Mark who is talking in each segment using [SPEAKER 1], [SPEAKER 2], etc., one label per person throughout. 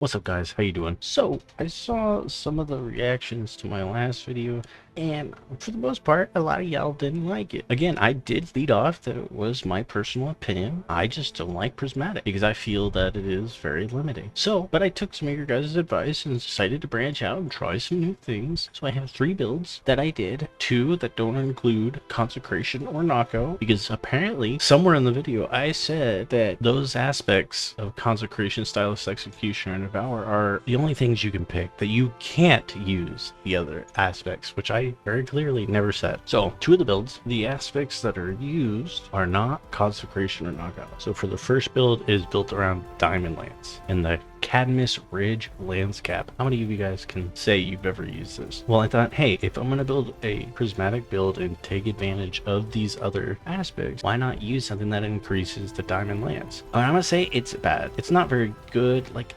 [SPEAKER 1] What's up guys, how you doing? So I saw some of the reactions to my last video and for the most part a lot of y'all didn't like it. Again, I did lead off that it was my personal opinion. I just don't like Prismatic because I feel that it is very limiting. But I took some of your guys' advice and decided to branch out and try some new things. So I have 3 builds that I did, 2 that don't include Consecration or Knockout, because apparently somewhere in the video I said that those aspects of Consecration, Stylus Execution, and Devour are the only things you can pick, that you can't use the other aspects, which I very clearly never said. So 2 of the builds, the aspects that are used are not Consecration or Knockout. So for the first build is built around Diamond Lance and the Cadmus Ridge Lance Cap. How many of you guys can say you've ever used this? Well, I thought, hey, if I'm gonna build a prismatic build and take advantage of these other aspects, why not use something that increases the Diamond Lance? I'm gonna say it's bad. It's not very good. Like,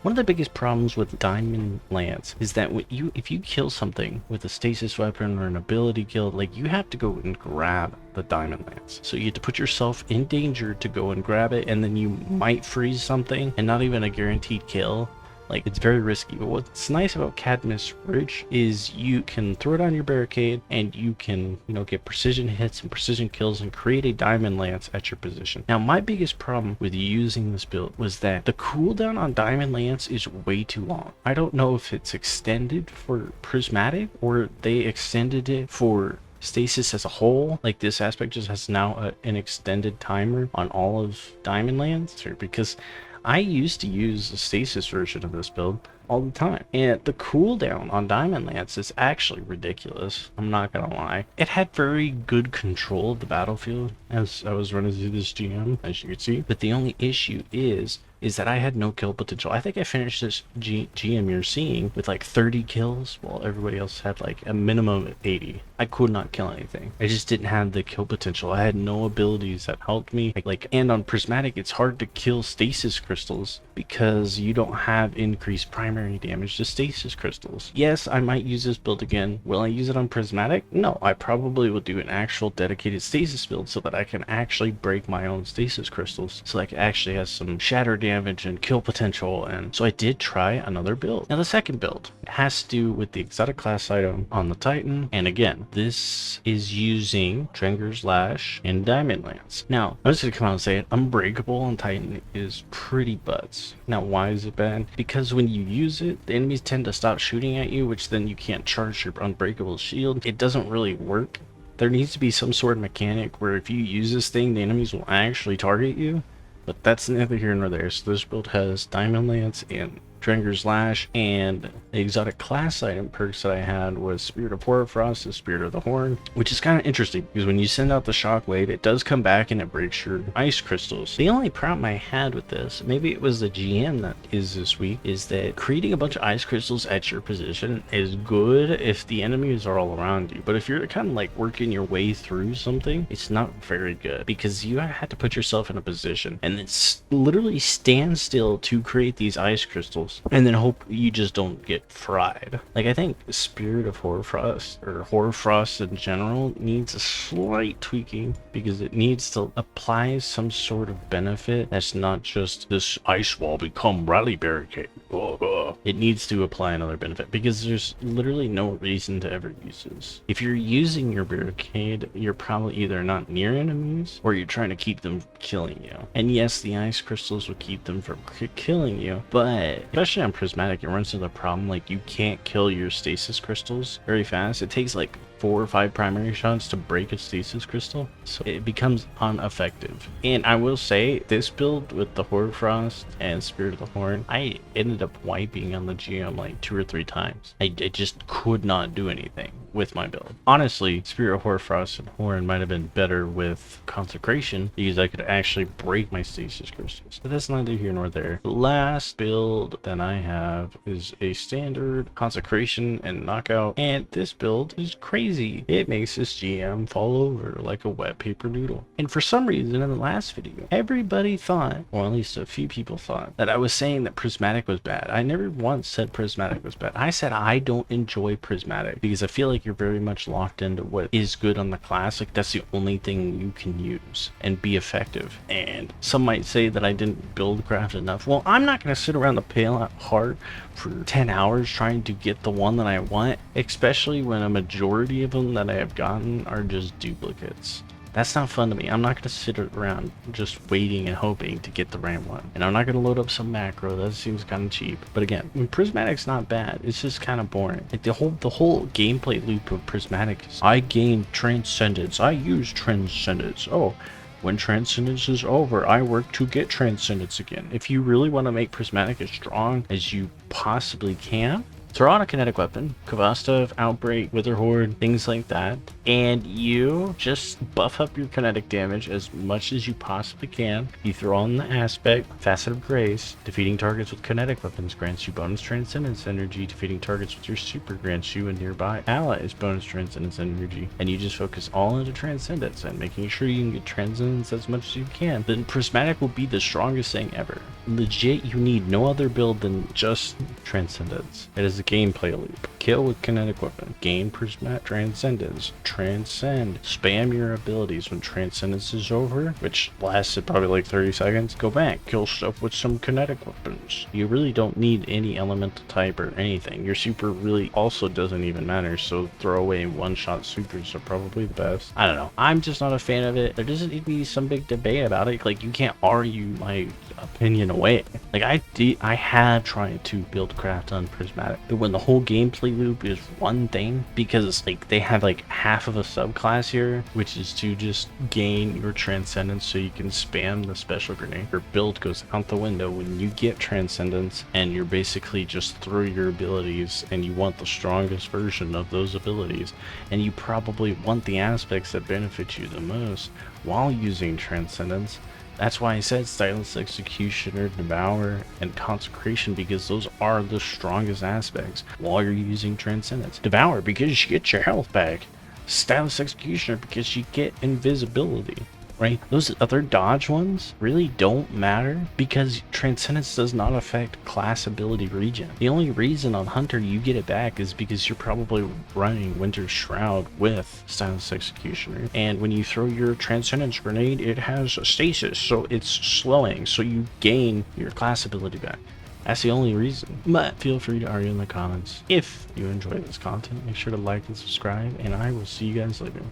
[SPEAKER 1] one of the biggest problems with Diamond Lance is that if you kill something with a stasis weapon or an ability kill, like, you have to go and grab the Diamond Lance. So you have to put yourself in danger to go and grab it, and then you might freeze something and not even a guaranteed kill. Like, it's very risky. But what's nice about Cadmus Ridge is you can throw it on your barricade and you can, get precision hits and precision kills and create a Diamond Lance at your position. Now, my biggest problem with using this build was that the cooldown on Diamond Lance is way too long. I don't know if it's extended for Prismatic or they extended it for Stasis as a whole. Like, this aspect just has now an extended timer on all of Diamond Lance, because I used to use the Stasis version of this build all the time, and the cooldown on Diamond Lance is actually ridiculous. I'm not gonna lie. It had very good control of the battlefield as I was running through this GM, as you can see, but the only issue is that I had no kill potential. I think I finished this GM you're seeing with like 30 kills while everybody else had like a minimum of 80. I could not kill anything. I just didn't have the kill potential. I had no abilities that helped me. And on Prismatic, it's hard to kill stasis crystals because you don't have increased primary damage to stasis crystals. Yes, I might use this build again. Will I use it on Prismatic? No, I probably will do an actual dedicated stasis build so that I can actually break my own stasis crystals, so I can actually have some shatter damage and kill potential. And so I did try another build. Now the second build has to do with the exotic class item on the Titan, and again, this is using Drenger's Lash and Diamond Lance. Now, I'm just gonna come out and say it, Unbreakable on Titan is pretty butts. Now, why is it bad? Because when you use it, the enemies tend to stop shooting at you, which then you can't charge your Unbreakable shield. It doesn't really work. There needs to be some sort of mechanic where if you use this thing, the enemies will actually target you. But that's neither here nor there. So this build has Diamond Lance and Drenger's Lash, and the exotic class item perks that I had was Spirit of Hoarfrost and Spirit of the Horn, which is kind of interesting because when you send out the shockwave, it does come back and it breaks your ice crystals. The only problem I had with this, maybe it was the GM that is this week, is that creating a bunch of ice crystals at your position is good if the enemies are all around you, but if you're kind of like working your way through something, it's not very good because you have to put yourself in a position and then literally stand still to create these ice crystals and then hope you just don't get fried. Like, I think Spirit of Hoarfrost, or Hoarfrost in general, needs a slight tweaking because it needs to apply some sort of benefit that's not just this ice wall become rally barricade. It needs to apply another benefit because there's literally no reason to ever use this. If you're using your barricade, you're probably either not near enemies or you're trying to keep them killing you. And yes, the ice crystals will keep them from killing you, but especially on Prismatic, it runs into the problem like you can't kill your stasis crystals very fast. It takes like 4 or 5 primary shots to break a stasis crystal, so it becomes ineffective. And I will say, this build with the Hoarfrost and Spirit of the Horn, I ended up wiping on the GM like 2 or 3 times. I just could not do anything with my build. Honestly, Spirit of Hoarfrost and Horn might have been better with Consecration because I could actually break my stasis crystals. But that's neither here nor there. The last build that I have is a standard Consecration and Knockout, and this build is crazy. It makes this GM fall over like a wet paper noodle. And for some reason in the last video, everybody thought, or at least a few people thought, that I was saying that Prismatic was bad. I never once said Prismatic was bad. I said I don't enjoy Prismatic because I feel like like you're very much locked into what is good on the classic. That's the only thing you can use and be effective. And some might say that I didn't build craft enough. Well, I'm not going to sit around the pale heart for 10 hours trying to get the one that I want, especially when a majority of them that I have gotten are just duplicates. That's not fun to me. I'm not going to sit around just waiting and hoping to get the right one. And I'm not going to load up some macro. That seems kind of cheap. But again, Prismatic's not bad. It's just kind of boring. Like the whole gameplay loop of Prismatic is, I gain Transcendence. I use Transcendence. Oh, when Transcendence is over, I work to get Transcendence again. If you really want to make Prismatic as strong as you possibly can, throw on a kinetic weapon, Kavastov, Outbreak, Wither Horde, things like that, and you just buff up your kinetic damage as much as you possibly can. You throw on the Aspect, Facet of Grace, defeating targets with kinetic weapons grants you bonus Transcendence energy, defeating targets with your super grants you and nearby allies bonus Transcendence energy, and you just focus all into Transcendence and making sure you can get Transcendence as much as you can. Then Prismatic will be the strongest thing ever. Legit, you need no other build than just Transcendence. It is a gameplay loop. Kill with kinetic weapon, gain Prismatic Transcendence, transcend, spam your abilities when Transcendence is over, which lasted probably like 30 seconds. Go back, kill stuff with some kinetic weapons. You really don't need any elemental type or anything. Your super really also doesn't even matter, so throwaway one-shot supers are probably the best. I don't know. I'm just not a fan of it. There doesn't need to be some big debate about it. Like, you can't argue my opinion away. Like, I have tried to build craft on Prismatic, but when the whole gameplay loop is one thing, because like they have like half of a subclass here, which is to just gain your Transcendence so you can spam the special grenade. Your build goes out the window when you get Transcendence, and you're basically just through your abilities, and you want the strongest version of those abilities, and you probably want the aspects that benefit you the most while using Transcendence. That's why I said Stylus Executioner, Devour, and Consecration, because those are the strongest aspects while you're using Transcendence. Devour because you get your health back. Stylus Executioner because you get invisibility. Right? Those other dodge ones really don't matter because Transcendence does not affect class ability regen. The only reason on Hunter you get it back is because you're probably running Winter's Shroud with Stylus Executioner. And when you throw your Transcendence grenade, it has stasis, so it's slowing, so you gain your class ability back. That's the only reason. But feel free to argue in the comments. If you enjoy this content, make sure to like and subscribe, and I will see you guys later.